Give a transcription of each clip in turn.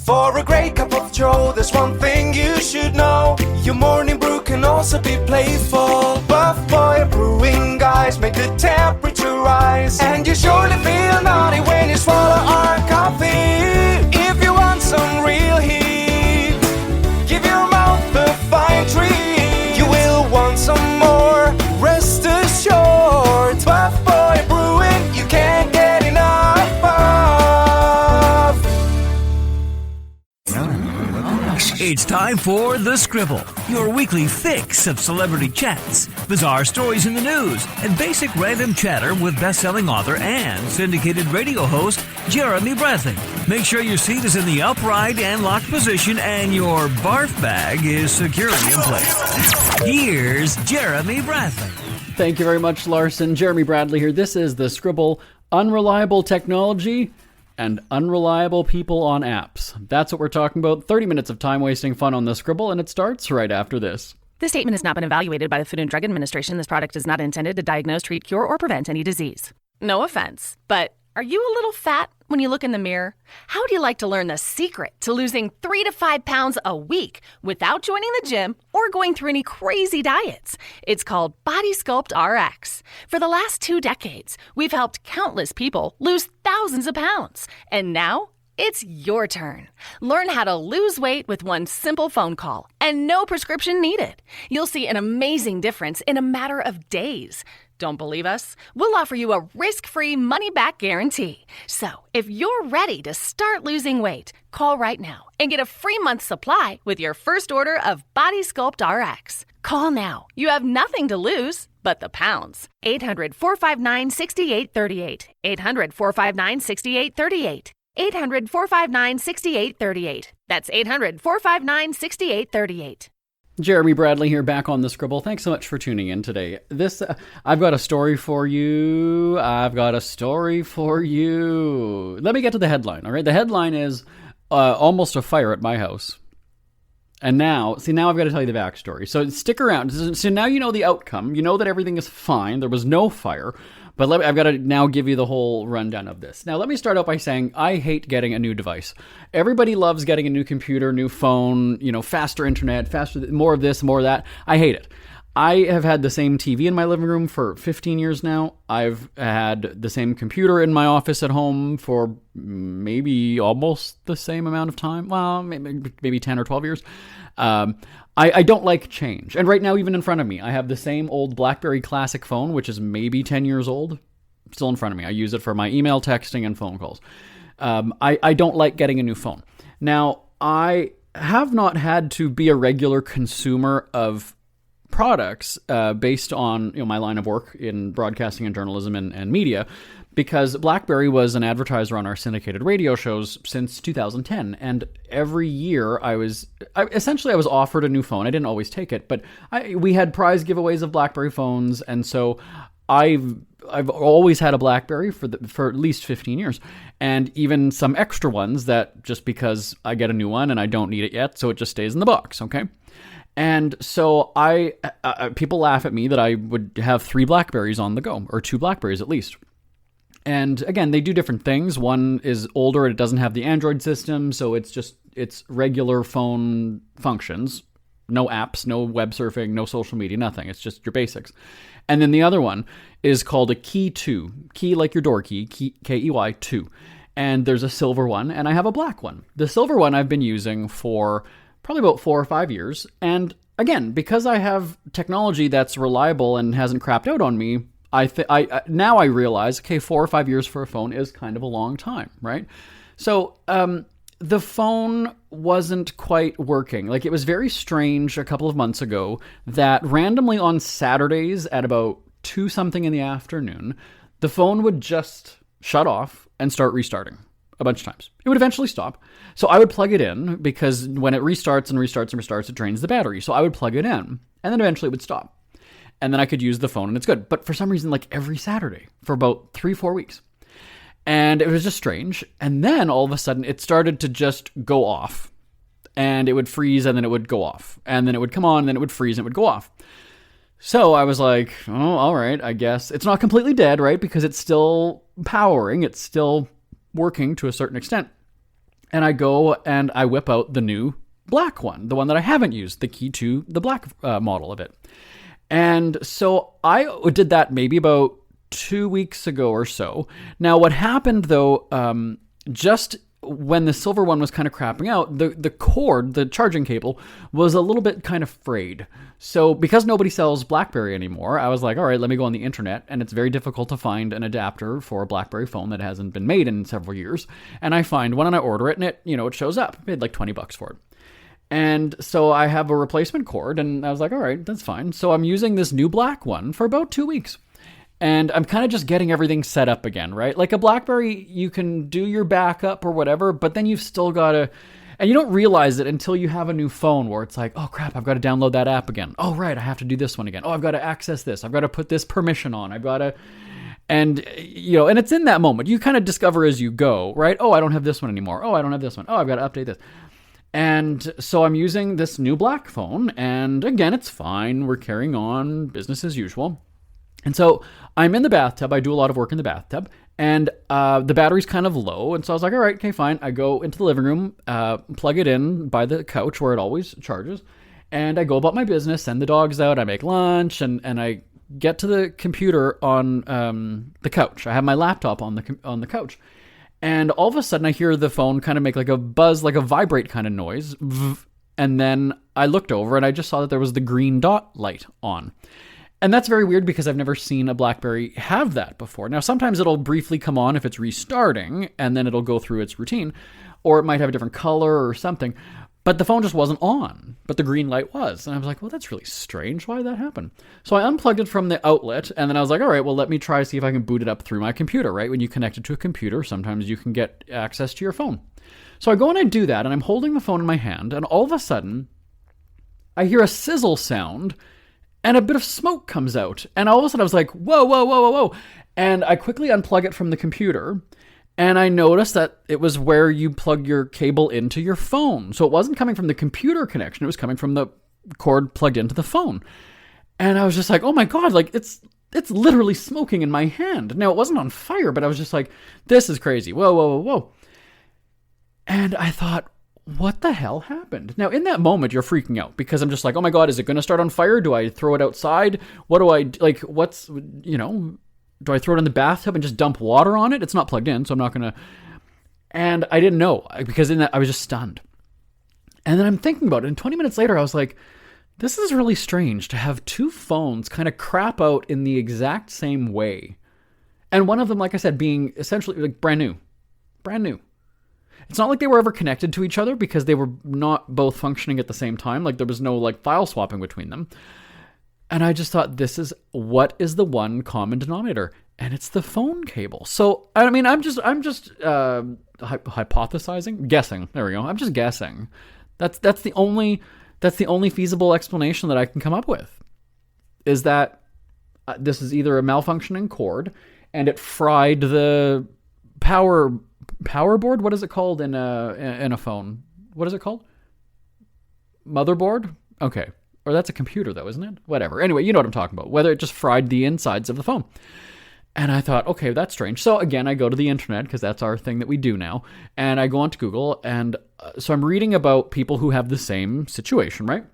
For a great cup of joe, there's one thing you should know. Your morning brew can also be playful. Buff Boy Brewing guys make the temperature rise. And you surely feel naughty when you swallow our coffee. If you want some real heat, give your mouth a fine treat. You will want some more, rest assured. Buff Boy Brewing, you can't get enough of. It's time for The Scribble, your weekly fix of celebrity chats, bizarre stories in the news, and basic random chatter with best-selling author and syndicated radio host Jeremy Bradley. Make sure your seat is in the upright and locked position and your barf bag is securely in place. Here's Jeremy Bradley. Thank you very much, Larson. Jeremy Bradley here. This is The Scribble, unreliable technology and unreliable people on apps. That's what we're talking about. 30 minutes of time-wasting fun on The Scribble, and it starts right after this. This statement has not been evaluated by the Food and Drug Administration. This product is not intended to diagnose, treat, cure, or prevent any disease. No offense, but are you a little fat when you look in the mirror? How would you like to learn the secret to losing 3 to 5 pounds a week without joining the gym or going through any crazy diets? It's called Body Sculpt RX. For the last 2 decades, we've helped countless people lose thousands of pounds. And now, it's your turn. Learn how to lose weight with one simple phone call and no prescription needed. You'll see an amazing difference in a matter of days. Don't believe us? We'll offer you a risk-free money-back guarantee. So, if you're ready to start losing weight, call right now and get a free month supply with your first order of Body Sculpt RX. Call now. You have nothing to lose but the pounds. 800-459-6838. 800-459-6838. 800-459-6838. That's 800-459-6838. Jeremy Bradley here, back on The Scribble. Thanks so much for tuning in today. I've got a story for you. Let me get to the headline, all right? The headline is almost a fire at my house. And now I've got to tell you the backstory. So stick around. So now you know the outcome. You know that everything is fine. There was no fire. But I've got to now give you the whole rundown of this. Now, let me start out by saying I hate getting a new device. Everybody loves getting a new computer, new phone, faster internet, more of this, more of that. I hate it. I have had the same TV in my living room for 15 years now. I've had the same computer in my office at home for maybe almost the same amount of time. Well, maybe 10 or 12 years. I don't like change. And right now, even in front of me, I have the same old BlackBerry Classic phone, which is maybe 10 years old, still in front of me. I use it for my email, texting, and phone calls. I don't like getting a new phone. Now, I have not had to be a regular consumer of products based on my line of work in broadcasting and journalism and media, because BlackBerry was an advertiser on our syndicated radio shows since 2010. And every year I was offered a new phone. I didn't always take it, but we had prize giveaways of BlackBerry phones. And so I've always had a BlackBerry for at least 15 years, and even some extra ones that just because I get a new one and I don't need it yet, so it just stays in the box. Okay. And so people laugh at me that I would have 3 BlackBerries on the go, or 2 BlackBerries at least. And again, they do different things. One is older, it doesn't have the Android system, so it's regular phone functions. No apps, no web surfing, no social media, nothing. It's just your basics. And then the other one is called a Key 2. Key like your door key, Key 2. And there's a silver one, and I have a black one. The silver one I've been using for probably about 4 or 5 years. And again, because I have technology that's reliable and hasn't crapped out on me, now I realize, okay, 4 or 5 years for a phone is kind of a long time, right? So the phone wasn't quite working. Like, it was very strange a couple of months ago that randomly on Saturdays at about 2-something in the afternoon, the phone would just shut off and start restarting a bunch of times. It would eventually stop. So I would plug it in, because when it restarts and restarts and restarts, it drains the battery. So I would plug it in, and then eventually it would stop. And then I could use the phone and it's good. But for some reason, like every Saturday for about 3-4 weeks. And it was just strange. And then all of a sudden it started to just go off, and it would freeze and then it would go off, and then it would come on and then it would freeze and it would go off. So I was like, oh, all right, I guess it's not completely dead, right? Because it's still powering. It's still working to a certain extent. And I go and I whip out the new black one, the one that I haven't used, the Key 2, the black model of it. And so I did that maybe about 2 weeks ago or so. Now, what happened though, just when the silver one was kind of crapping out, the cord, the charging cable, was a little bit kind of frayed. So because nobody sells BlackBerry anymore, I was like, all right, let me go on the internet. And it's very difficult to find an adapter for a BlackBerry phone that hasn't been made in several years. And I find one and I order it, and it shows up. I paid like $20 for it. And so I have a replacement cord, and I was like, all right, that's fine. So I'm using this new black one for about 2 weeks. And I'm kind of just getting everything set up again, right? Like a BlackBerry, you can do your backup or whatever, but then you've still got to, and you don't realize it until you have a new phone where it's like, oh crap, I've got to download that app again. Oh, right, I have to do this one again. Oh, I've got to access this. I've got to put this permission on. I've got to, and it's in that moment. You kind of discover as you go, right? Oh, I don't have this one anymore. Oh, I don't have this one. Oh, I've got to update this. And so I'm using this new black phone, and again, it's fine. We're carrying on business as usual. And so I'm in the bathtub. I do a lot of work in the bathtub, and the battery's kind of low. And so I was like, all right, okay, fine. I go into the living room, plug it in by the couch where it always charges, and I go about my business, send the dogs out, I make lunch, and I get to the computer on the couch. I have my laptop on the couch. And all of a sudden I hear the phone kind of make like a buzz, like a vibrate kind of noise. And then I looked over and I just saw that there was the green dot light on. And that's very weird because I've never seen a BlackBerry have that before. Now, sometimes it'll briefly come on if it's restarting, and then it'll go through its routine, or it might have a different color or something. But the phone just wasn't on, but the green light was. And I was like, well, that's really strange. Why did that happen? So I unplugged it from the outlet, and then I was like, all right, well, let me try to see if I can boot it up through my computer, right? When you connect it to a computer, sometimes you can get access to your phone. So I go and I do that, and I'm holding the phone in my hand, and all of a sudden, I hear a sizzle sound, and a bit of smoke comes out. And all of a sudden I was like, whoa, whoa, whoa, whoa, whoa. And I quickly unplug it from the computer. And I noticed that it was where you plug your cable into your phone. So it wasn't coming from the computer connection. It was coming from the cord plugged into the phone. And I was just like, oh my God, like it's literally smoking in my hand. Now it wasn't on fire, but I was just like, this is crazy. Whoa, whoa, whoa, whoa. And I thought, what the hell happened? Now, in that moment, you're freaking out because I'm just like, oh my God, is it going to start on fire? Do I throw it outside? What do I, like, do I throw it in the bathtub and just dump water on it? It's not plugged in, so I'm not going to. And I didn't know because in that, I was just stunned. And then I'm thinking about it. And 20 minutes later, I was like, this is really strange to have two phones kind of crap out in the exact same way. And one of them, like I said, being essentially like brand new. It's not like they were ever connected to each other because they were not both functioning at the same time. Like there was no like file swapping between them. And I just thought, what is the one common denominator? And it's the phone cable. So, I mean, I'm just hypothesizing, guessing. There we go. I'm just guessing. That's the only feasible explanation that I can come up with. Is that this is either a malfunctioning cord and it fried the power board. What is it called in a phone? What is it called? Motherboard? Okay. Or that's a computer though, isn't it? Whatever. Anyway, you know what I'm talking about. Whether it just fried the insides of the phone. And I thought, okay, that's strange. So again, I go to the internet because that's our thing that we do now. And I go onto Google, and so I'm reading about people who have the same situation, right?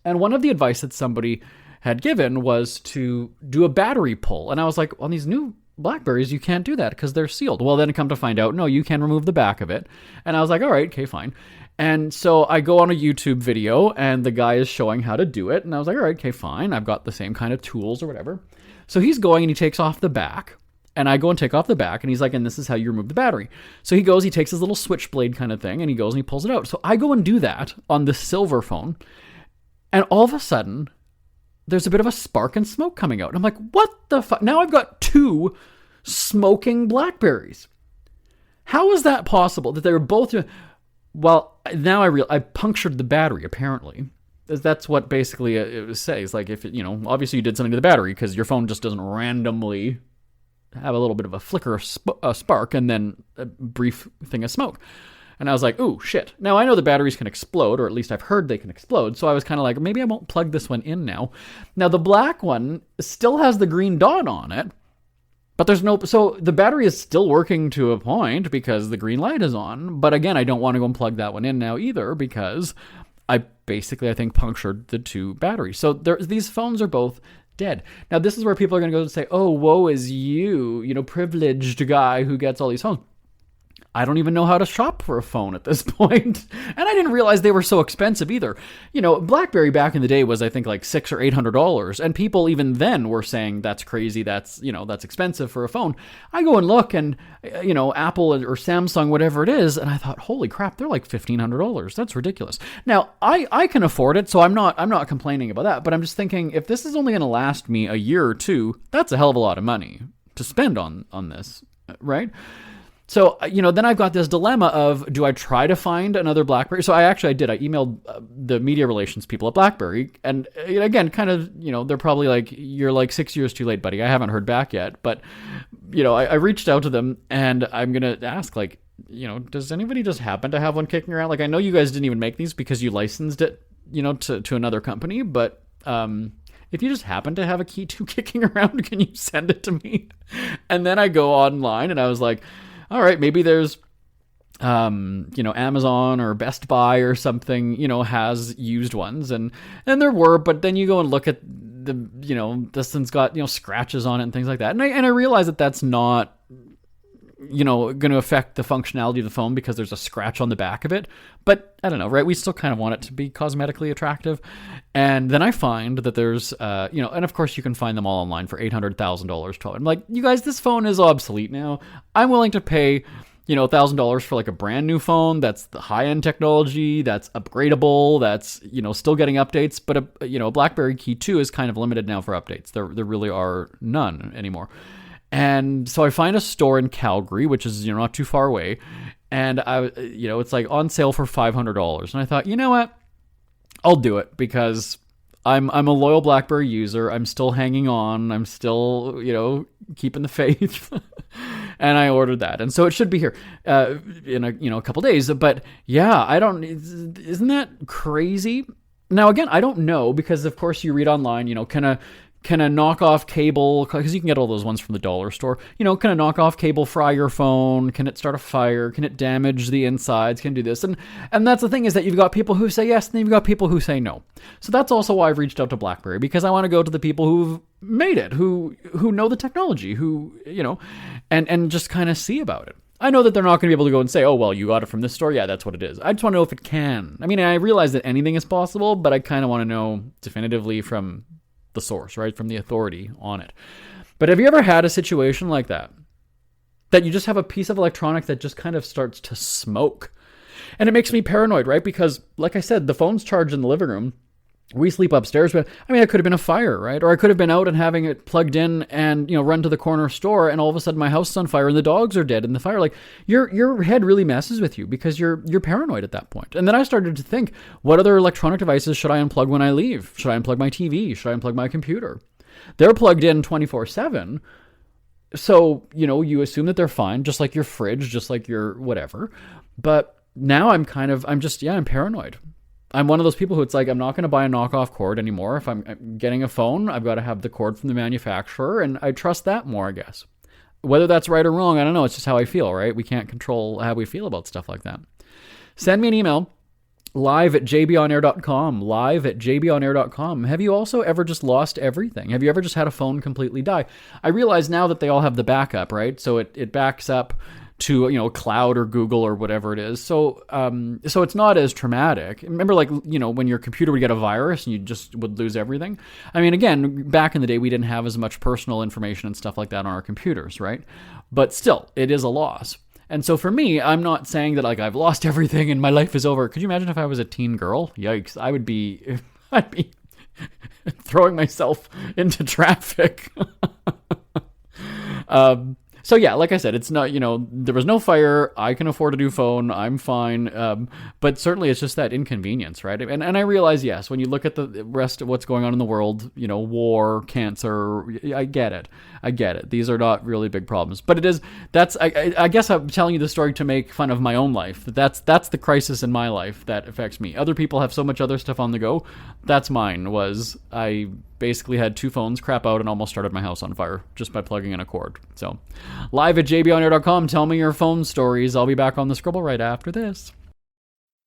And one of the advice that somebody had given was to do a battery pull. And I was like, on these new BlackBerries, you can't do that because they're sealed. Well, then come to find out, no, you can remove the back of it. And I was like, all right, okay, fine. And so I go on a YouTube video, and the guy is showing how to do it. And I was like, all right, okay, fine. I've got the same kind of tools or whatever. So he's going and he takes off the back, and I go and take off the back, and he's like, and this is how you remove the battery. So he goes, he takes his little switchblade kind of thing, and he goes and he pulls it out. So I go and do that on the silver phone, and all of a sudden, there's a bit of a spark and smoke coming out. And I'm like, what the fuck? Now I've got two smoking BlackBerries. How is that possible that they were both... Well, now I punctured the battery, apparently. That's what basically it says. Like, if it, obviously you did something to the battery because your phone just doesn't randomly have a little bit of a flicker, a spark, and then a brief thing of smoke. And I was like, ooh, shit. Now, I know the batteries can explode, or at least I've heard they can explode, so I was kind of like, maybe I won't plug this one in now. Now, the black one still has the green dot on it, But there's no, so the battery is still working to a point because the green light is on. But again, I don't want to go and plug that one in now either because I think punctured the two batteries. So these phones are both dead. Now, this is where people are going to go and say, oh, woe is you, privileged guy who gets all these phones. I don't even know how to shop for a phone at this point. And I didn't realize they were so expensive either. BlackBerry back in the day was, I think, like $600 or $800. And people even then were saying, that's crazy. That's expensive for a phone. I go and look and, Apple or Samsung, whatever it is. And I thought, holy crap, they're like $1,500. That's ridiculous. Now, I can afford it. So I'm not complaining about that. But I'm just thinking, if this is only going to last me a year or two, that's a hell of a lot of money to spend on this, right? So, then I've got this dilemma of, do I try to find another BlackBerry? So I did. I emailed the media relations people at BlackBerry. And again, kind of, they're probably like, you're like 6 years too late, buddy. I haven't heard back yet. But, I reached out to them and I'm going to ask, like, does anybody just happen to have one kicking around? Like, I know you guys didn't even make these because you licensed it, to another company. But if you just happen to have a Key 2 kicking around, can you send it to me? And then I go online and I was like, all right, maybe there's, Amazon or Best Buy or something, has used ones. And there were, but then you go and look at this one's got, scratches on it and things like that. And I realize that that's not, going to affect the functionality of the phone because there's a scratch on the back of it. But I don't know, right? We still kind of want it to be cosmetically attractive. And then I find that there's, and of course you can find them all online for $800,000. I'm like, you guys, this phone is obsolete now. I'm willing to pay, $1,000 for like a brand new phone. That's the high end technology. That's upgradable. That's, still getting updates. But a BlackBerry Key 2 is kind of limited now for updates. There really are none anymore. And so I find a store in Calgary, which is, not too far away. And it's like on sale for $500. And I thought, you know what? I'll do it because I'm a loyal BlackBerry user. I'm still hanging on. I'm still, keeping the faith. And I ordered that. And so it should be here in a couple days. But yeah, isn't that crazy? Now, again, I don't know because, of course, you read online, can a knockoff cable, because you can get all those ones from the dollar store, can a knockoff cable fry your phone? Can it start a fire? Can it damage the insides? Can it do this? And that's the thing is that you've got people who say yes, and you've got people who say no. So that's also why I've reached out to BlackBerry, because I want to go to the people who've made it, who know the technology, who, and just kind of see about it. I know that they're not going to be able to go and say, oh, well, you got it from this store. Yeah, that's what it is. I just want to know if it can. I mean, I realize that anything is possible, but I kind of want to know definitively from the source, right? From the authority on it. But have you ever had a situation like that you just have a piece of electronics that just kind of starts to smoke? And it makes me paranoid, right? Because like I said, the phone's charged in the living room. We sleep upstairs, but I mean, it could have been a fire, right? Or I could have been out and having it plugged in and, run to the corner store and all of a sudden my house is on fire and the dogs are dead in the fire. Like your head really messes with you because you're paranoid at that point. And then I started to think, what other electronic devices should I unplug when I leave? Should I unplug my TV? Should I unplug my computer? They're plugged in 24/7. So, you assume that they're fine, just like your fridge, just like your whatever. But now I'm paranoid. I'm one of those people who it's like, I'm not going to buy a knockoff cord anymore. If I'm getting a phone, I've got to have the cord from the manufacturer, and I trust that more, I guess. Whether that's right or wrong, I don't know. It's just how I feel, right? We can't control how we feel about stuff like that. Send me an email, live@jbonair.com, live@jbonair.com. Have you also ever just lost everything? Have you ever just had a phone completely die? I realize now that they all have the backup, right? So it backs up to, cloud or Google or whatever it is. So it's not as traumatic. Remember, like, when your computer would get a virus and you just would lose everything? I mean, again, back in the day, we didn't have as much personal information and stuff like that on our computers, right? But still, it is a loss. And so for me, I'm not saying that like I've lost everything and my life is over. Could you imagine if I was a teen girl? Yikes. I'd be throwing myself into traffic. So yeah, like I said, it's not, there was no fire. I can afford a new phone. I'm fine. But certainly it's just that inconvenience, right? And I realize, yes, when you look at the rest of what's going on in the world, war, cancer, I get it. These are not really big problems, but I guess I'm telling you the story to make fun of my own life. That's the crisis in my life that affects me. Other people have so much other stuff on the go. That's mine was basically had 2 phones crap out and almost started my house on fire just by plugging in a cord. So, live at jbonair.com. Tell me your phone stories. I'll be back on the Scribble right after this.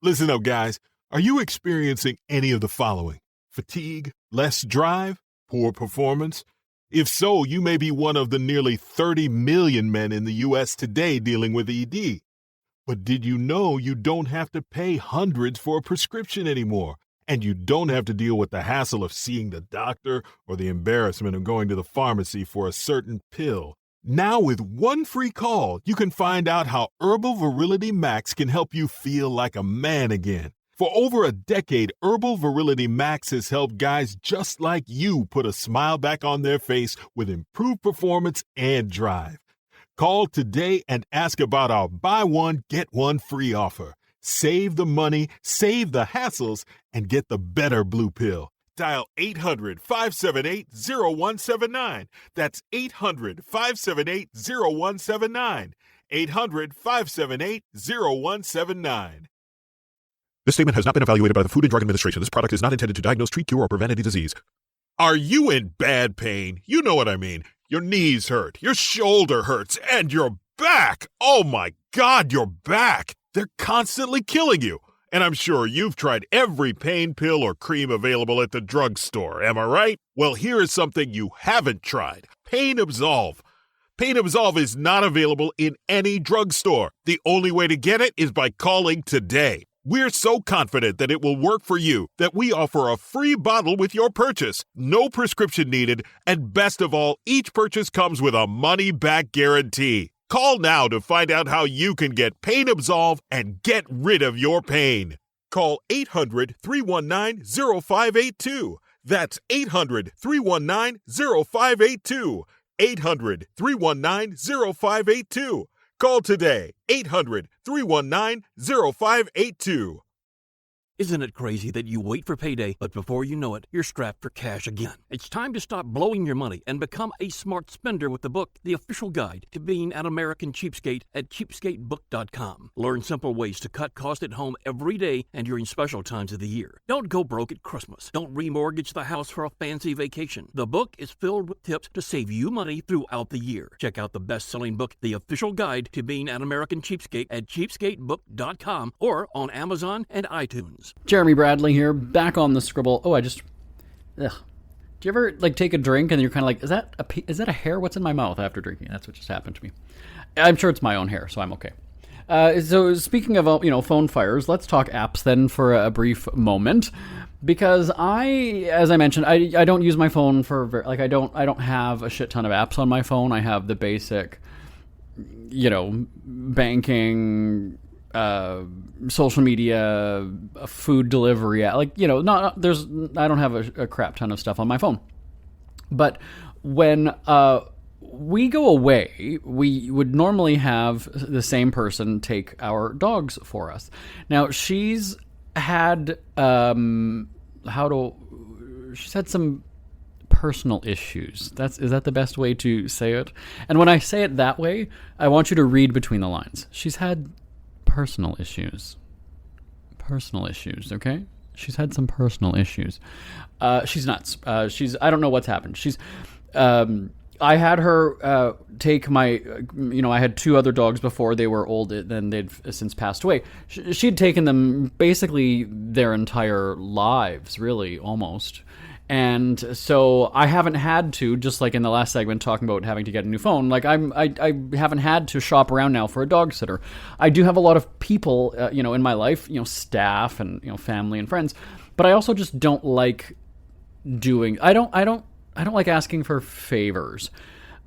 Listen up, guys. Are you experiencing any of the following? Fatigue, less drive, poor performance? If so, you may be one of the nearly 30 million men in the U.S. today dealing with ED. But did you know you don't have to pay hundreds for a prescription anymore? And you don't have to deal with the hassle of seeing the doctor or the embarrassment of going to the pharmacy for a certain pill. Now with one free call, you can find out how Herbal Virility Max can help you feel like a man again. For over a decade, Herbal Virility Max has helped guys just like you put a smile back on their face with improved performance and drive. Call today and ask about our buy one, get one free offer. Save the money, save the hassles, and get the better blue pill. Dial 800-578-0179. That's 800-578-0179. 800-578-0179. This statement has not been evaluated by the Food and Drug Administration. This product is not intended to diagnose, treat, cure, or prevent any disease. Are you in bad pain? You know what I mean. Your knees hurt, your shoulder hurts, and your back. Oh my God, your back. They're constantly killing you. And I'm sure you've tried every pain pill or cream available at the drugstore, am I right? Well, here is something you haven't tried. Pain Absolve. Pain Absolve is not available in any drugstore. The only way to get it is by calling today. We're so confident that it will work for you that we offer a free bottle with your purchase, no prescription needed, and best of all, each purchase comes with a money-back guarantee. Call now to find out how you can get Pain Absolve and get rid of your pain. Call 800-319-0582. That's 800-319-0582. 800-319-0582. Call today, 800-319-0582. Isn't it crazy that you wait for payday, but before you know it, you're strapped for cash again? It's time to stop blowing your money and become a smart spender with the book, The Official Guide to Being an American Cheapskate at cheapskatebook.com. Learn simple ways to cut costs at home every day and during special times of the year. Don't go broke at Christmas. Don't remortgage the house for a fancy vacation. The book is filled with tips to save you money throughout the year. Check out the best-selling book, The Official Guide to Being an American Cheapskate at cheapskatebook.com or on Amazon and iTunes. Jeremy Bradley here, back on the Scribble. Oh, ugh. Do you ever take a drink and you're kind of like, is that a hair? What's in my mouth after drinking? That's what just happened to me. I'm sure it's my own hair, so I'm okay. So speaking of phone fires, let's talk apps then for a brief moment, because as I mentioned, I don't use my phone for I don't have a shit ton of apps on my phone. I have the basic, banking, social media, food delivery, I don't have a crap ton of stuff on my phone. But when we go away, we would normally have the same person take our dogs for us. Now, she's had she's had some personal issues. Is that the best way to say it? And when I say it that way, I want you to read between the lines. She's had personal issues, okay? She's had some personal issues. She's nuts. I don't know what's happened. I had her take my, I had 2 other dogs before. They were old, then they'd since passed away. She'd taken them basically their entire lives, really, almost. And so I haven't had to, just like in the last segment talking about having to get a new phone, I haven't had to shop around now for a dog sitter. I do have a lot of people, in my life, staff and, family and friends, but I also just don't like I don't like asking for favors.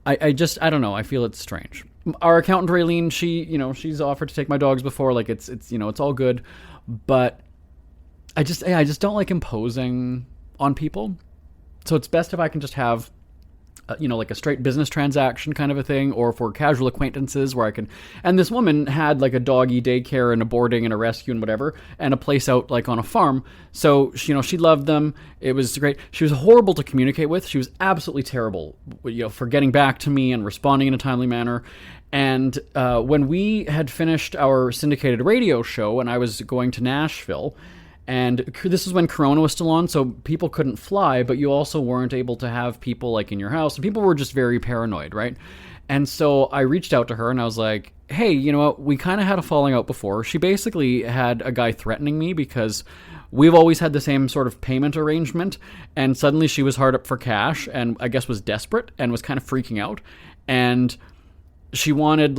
I don't know. I feel it's strange. Our accountant, Raylene, she's offered to take my dogs before, it's all good, but I just don't like imposing on people. So it's best if I can just have, a straight business transaction kind of a thing, or for casual acquaintances where I can. And this woman had a doggy daycare and a boarding and a rescue and whatever, and a place out on a farm. So she loved them. It was great. She was horrible to communicate with. She was absolutely terrible, for getting back to me and responding in a timely manner. And when we had finished our syndicated radio show and I was going to Nashville, And this is when Corona was still on, so people couldn't fly, but you also weren't able to have people like in your house. And people were just very paranoid, right? And so I reached out to her and I was like, hey, you know what? We kind of had a falling out before. She basically had a guy threatening me because we've always had the same sort of payment arrangement. And suddenly she was hard up for cash and I guess was desperate and was kind of freaking out. And she wanted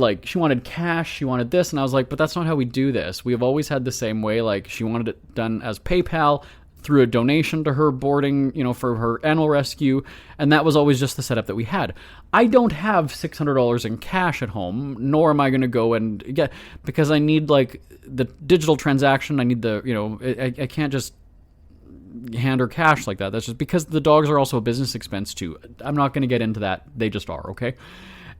cash, she wanted this. And I was like, but that's not how we do this. We have always had the same way. Like, she wanted it done as PayPal through a donation to her boarding, for her animal rescue. And that was always just the setup that we had. I don't have $600 in cash at home, nor am I going to go and get, because I need like the digital transaction. I need the, I can't just hand her cash like that. That's just because the dogs are also a business expense too. I'm not going to get into that. They just are, okay?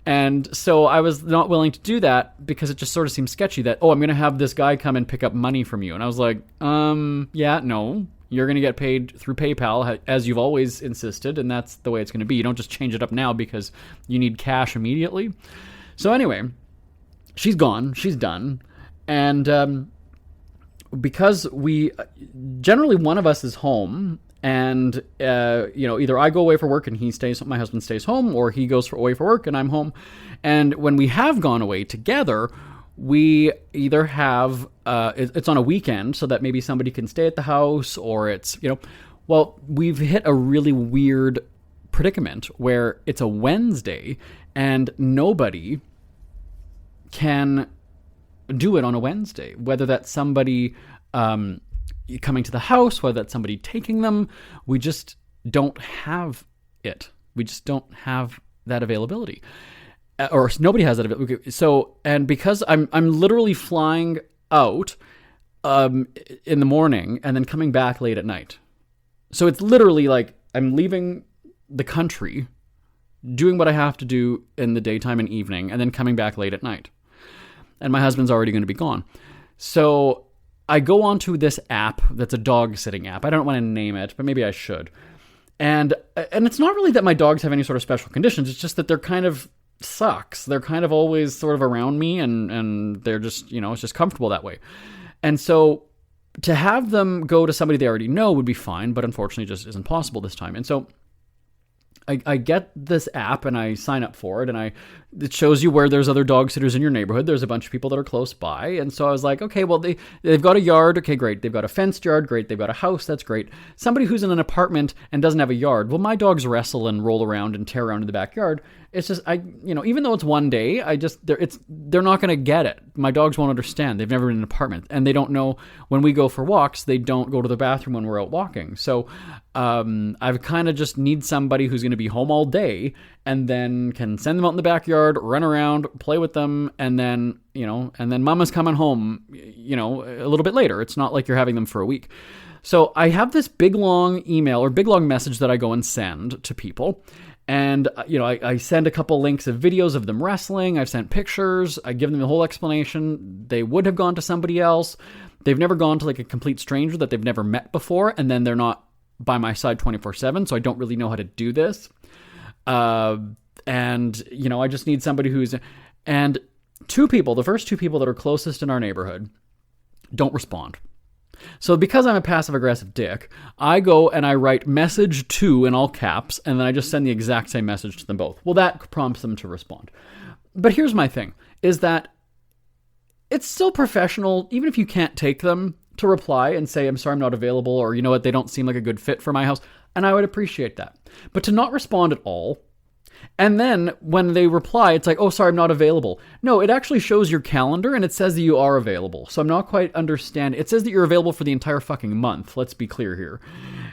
And so I was not willing to do that because it just sort of seemed sketchy that, I'm going to have this guy come and pick up money from you. And I was like, yeah, no. You're going to get paid through PayPal, as you've always insisted, and that's the way it's going to be. You don't just change it up now because you need cash immediately. So anyway, she's gone. She's done. And because generally one of us is home, and either I go away for work and my husband stays home, or he goes away for work and I'm home. And when we have gone away together, we either have, it's on a weekend so that maybe somebody can stay at the house, or it's, we've hit a really weird predicament where it's a Wednesday and nobody can do it on a Wednesday, whether that's somebody coming to the house, whether that's somebody taking them. We just don't have it. We just don't have that availability. Or nobody has that. So, and because I'm literally flying out in the morning and then coming back late at night. So it's literally like I'm leaving the country, doing what I have to do in the daytime and evening, and then coming back late at night. And my husband's already going to be gone. So I go onto this app that's a dog sitting app. I don't want to name it, but maybe I should. And it's not really that my dogs have any sort of special conditions. It's just that they're kind of sucks. They're kind of always sort of around me, and they're just, it's just comfortable that way. And so to have them go to somebody they already know would be fine, but unfortunately just isn't possible this time. And so I get this app and I sign up for it, and it shows you where there's other dog sitters in your neighborhood. There's a bunch of people that are close by. And so I was like, okay, well, they've got a yard. Okay, great. They've got a fenced yard. Great. They've got a house. That's great. Somebody who's in an apartment and doesn't have a yard. Well, my dogs wrestle and roll around and tear around in the backyard. It's just, even though it's one day, they're not going to get it. My dogs won't understand. They've never been in an apartment, and they don't know when we go for walks, they don't go to the bathroom when we're out walking. So I kind of just need somebody who's going to be home all day and then can send them out in the backyard, run around, play with them, and then mama's coming home, a little bit later. It's not like you're having them for a week. So I have this big long email or big long message that I go and send to people. And, I send a couple links of videos of them wrestling. I've sent pictures. I give them the whole explanation. They would have gone to somebody else. They've never gone to like a complete stranger that they've never met before. And then they're not by my side 24/7. So I don't really know how to do this. I just need somebody and the first two people that are closest in our neighborhood don't respond. So because I'm a passive-aggressive dick, I go and I write message to in all caps, and then I just send the exact same message to them both. Well, that prompts them to respond. But here's my thing, is that it's still professional, even if you can't take them, to reply and say, I'm sorry, I'm not available, or you know what, they don't seem like a good fit for my house, and I would appreciate that. But to not respond at all, and then when they reply, it's like, oh, sorry, I'm not available. No, it actually shows your calendar and it says that you are available. So I'm not quite understanding. It says that you're available for the entire fucking month. Let's be clear here.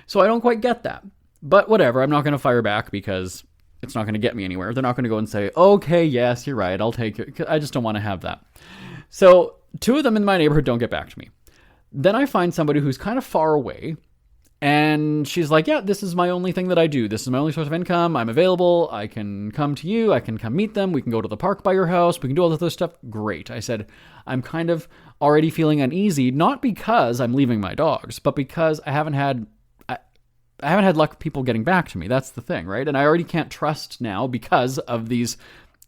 So I don't quite get that. But whatever, I'm not going to fire back because it's not going to get me anywhere. They're not going to go and say, okay, yes, you're right, I'll take it. I just don't want to have that. So two of them in my neighborhood don't get back to me. Then I find somebody who's kind of far away. And she's like, yeah, this is my only thing that I do. This is my only source of income. I'm available. I can come to you. I can come meet them. We can go to the park by your house. We can do all this other stuff. Great. I said, I'm kind of already feeling uneasy, not because I'm leaving my dogs, but because I haven't had luck people getting back to me. That's the thing, right? And I already can't trust now because of these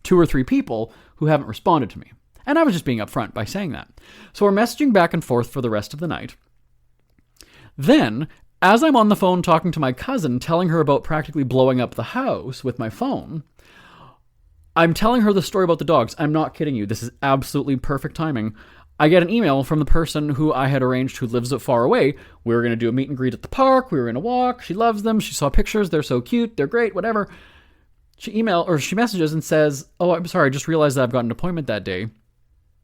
2 or 3 people who haven't responded to me. And I was just being upfront by saying that. So we're messaging back and forth for the rest of the night. Then, as I'm on the phone talking to my cousin, telling her about practically blowing up the house with my phone, I'm telling her the story about the dogs. I'm not kidding you. This is absolutely perfect timing. I get an email from the person who I had arranged who lives far away. We were going to do a meet and greet at the park. We were going to walk. She loves them. She saw pictures. They're so cute. They're great, whatever. She messages and says, "Oh, I'm sorry. I just realized that I've got an appointment that day.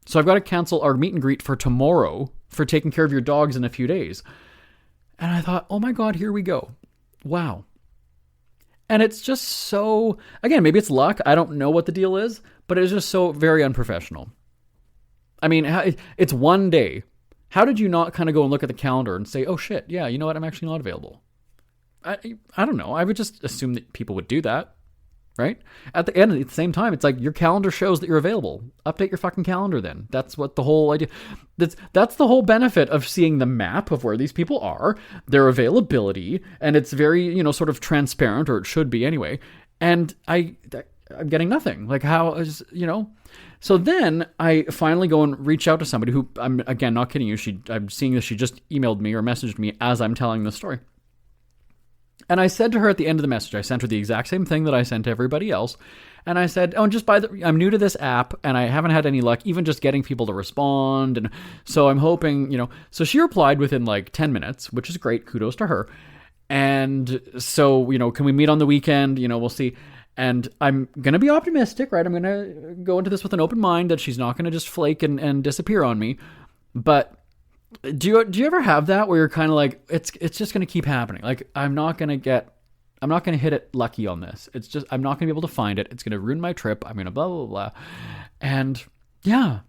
So I've got to cancel our meet and greet for tomorrow for taking care of your dogs in a few days." And I thought, oh my God, here we go. Wow. And it's just so, again, maybe it's luck. I don't know what the deal is, but it's just so very unprofessional. I mean, it's one day. How did you not kind of go and look at the calendar and say, oh shit, yeah, you know what? I'm actually not available. I don't know. I would just assume that people would do that, right? At the same time, it's like your calendar shows that you're available. Update your fucking calendar then. That's what the whole idea, that's the whole benefit of seeing the map of where these people are, their availability, and it's very, sort of transparent, or it should be anyway. And I'm getting nothing. Like, how is, So then I finally go and reach out to somebody who, I'm, again, not kidding you, I'm seeing that she just emailed me or messaged me as I'm telling the story. And I said to her at the end of the message, I sent her the exact same thing that I sent to everybody else. And I said, I'm new to this app and I haven't had any luck even just getting people to respond. And so I'm hoping, so she replied within like 10 minutes, which is great. Kudos to her. And so, can we meet on the weekend? We'll see. And I'm going to be optimistic, right? I'm going to go into this with an open mind that she's not going to just flake and disappear on me. But do you ever have that where you're kind of like, it's just going to keep happening? Like, I'm not going to hit it lucky on this. It's just, I'm not going to be able to find it. It's going to ruin my trip. I'm going to blah, blah, blah. And yeah.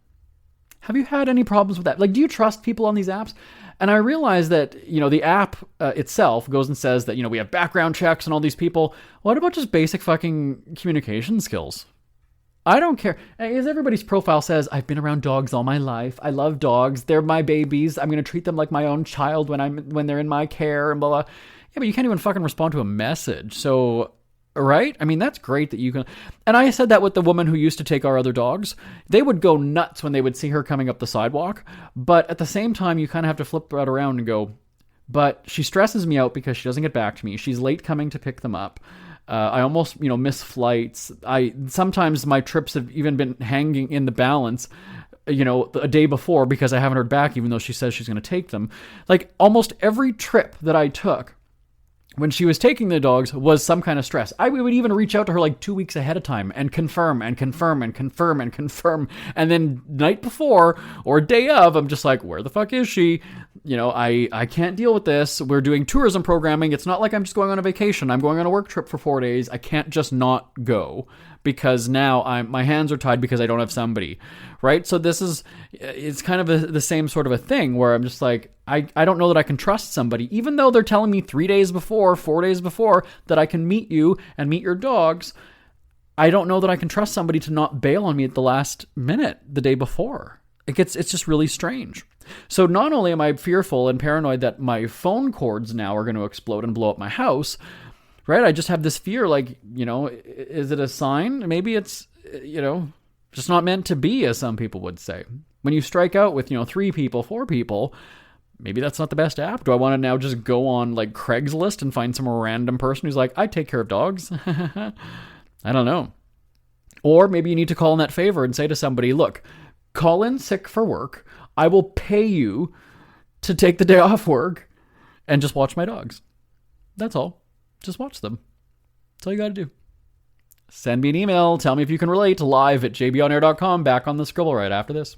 Have you had any problems with that? Like, do you trust people on these apps? And I realize that, the app itself goes and says that, we have background checks and all these people. What about just basic fucking communication skills? I don't care. As everybody's profile says, I've been around dogs all my life. I love dogs. They're my babies. I'm going to treat them like my own child when they're in my care and blah, blah. Yeah, but you can't even fucking respond to a message. So, right? I mean, that's great that you can. And I said that with the woman who used to take our other dogs. They would go nuts when they would see her coming up the sidewalk. But at the same time, you kind of have to flip that around and go, but she stresses me out because she doesn't get back to me. She's late coming to pick them up. I almost, miss flights. Sometimes my trips have even been hanging in the balance, a day before because I haven't heard back, even though she says she's going to take them. Like, almost every trip that I took when she was taking the dogs was some kind of stress. I would even reach out to her like 2 weeks ahead of time and confirm and confirm and confirm and confirm. And then night before or day of, I'm just like, where the fuck is she? I can't deal with this. We're doing tourism programming. It's not like I'm just going on a vacation. I'm going on a work trip for 4 days. I can't just not go because now my hands are tied because I don't have somebody, right? So it's kind of the same sort of a thing where I'm just like, I don't know that I can trust somebody, even though they're telling me 3 days before, 4 days before that I can meet you and meet your dogs. I don't know that I can trust somebody to not bail on me at the last minute the day before. It's just really strange. So not only am I fearful and paranoid that my phone cords now are going to explode and blow up my house, right? I just have this fear, like, is it a sign? Maybe it's, just not meant to be, as some people would say. When you strike out with, 3 people, 4 people, maybe that's not the best app. Do I want to now just go on like Craigslist and find some random person who's like, I take care of dogs? I don't know. Or maybe you need to call in that favor and say to somebody, look, call in sick for work. I will pay you to take the day off work and just watch my dogs. That's all. Just watch them. That's all you got to do. Send me an email. Tell me if you can relate. Live at jbonair.com. Back on the Scribble right after this.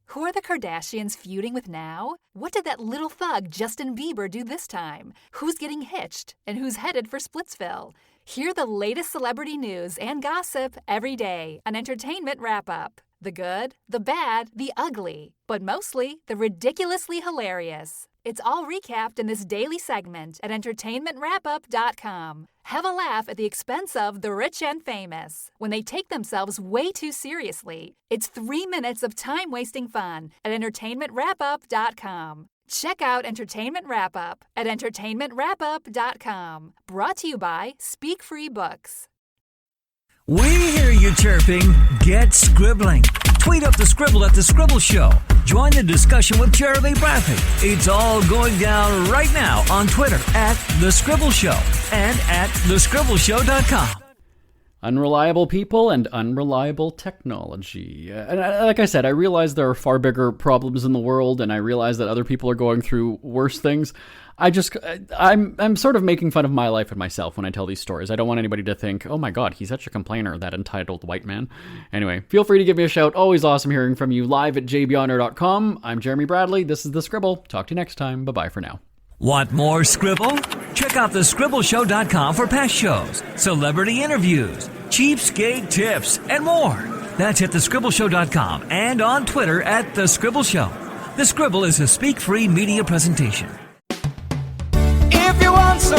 Who are the Kardashians feuding with now? What did that little thug Justin Bieber do this time? Who's getting hitched? And who's headed for Splitsville? Hear the latest celebrity news and gossip every day on Entertainment Wrap-Up. The good, the bad, the ugly, but mostly the ridiculously hilarious. It's all recapped in this daily segment at entertainmentwrapup.com. Have a laugh at the expense of the rich and famous when they take themselves way too seriously. It's 3 minutes of time-wasting fun at entertainmentwrapup.com. Check out Entertainment Wrap-Up at entertainmentwrapup.com. Brought to you by Speak Free Books. We hear you chirping. Get scribbling. Tweet up the Scribble at The Scribble Show. Join the discussion with Jeremy Bradley. It's all going down right now on Twitter at The Scribble Show and at thescribbleshow.com. Unreliable people and unreliable technology. Like I said, I realize there are far bigger problems in the world, and I realize that other people are going through worse things. I'm sort of making fun of my life and myself when I tell these stories. I don't want anybody to think, oh my god, he's such a complainer, that entitled white man. Anyway, feel free to give me a shout. Always awesome hearing from you live at jbonner.com. I'm Jeremy Bradley. This is The Scribble. Talk to you next time. Bye-bye for now. Want more Scribble? Check out thescribbleshow.com for past shows, celebrity interviews, cheapskate tips, and more. That's at thescribbleshow.com and on Twitter at The Scribble Show. The Scribble is a speak-free media presentation. If you want some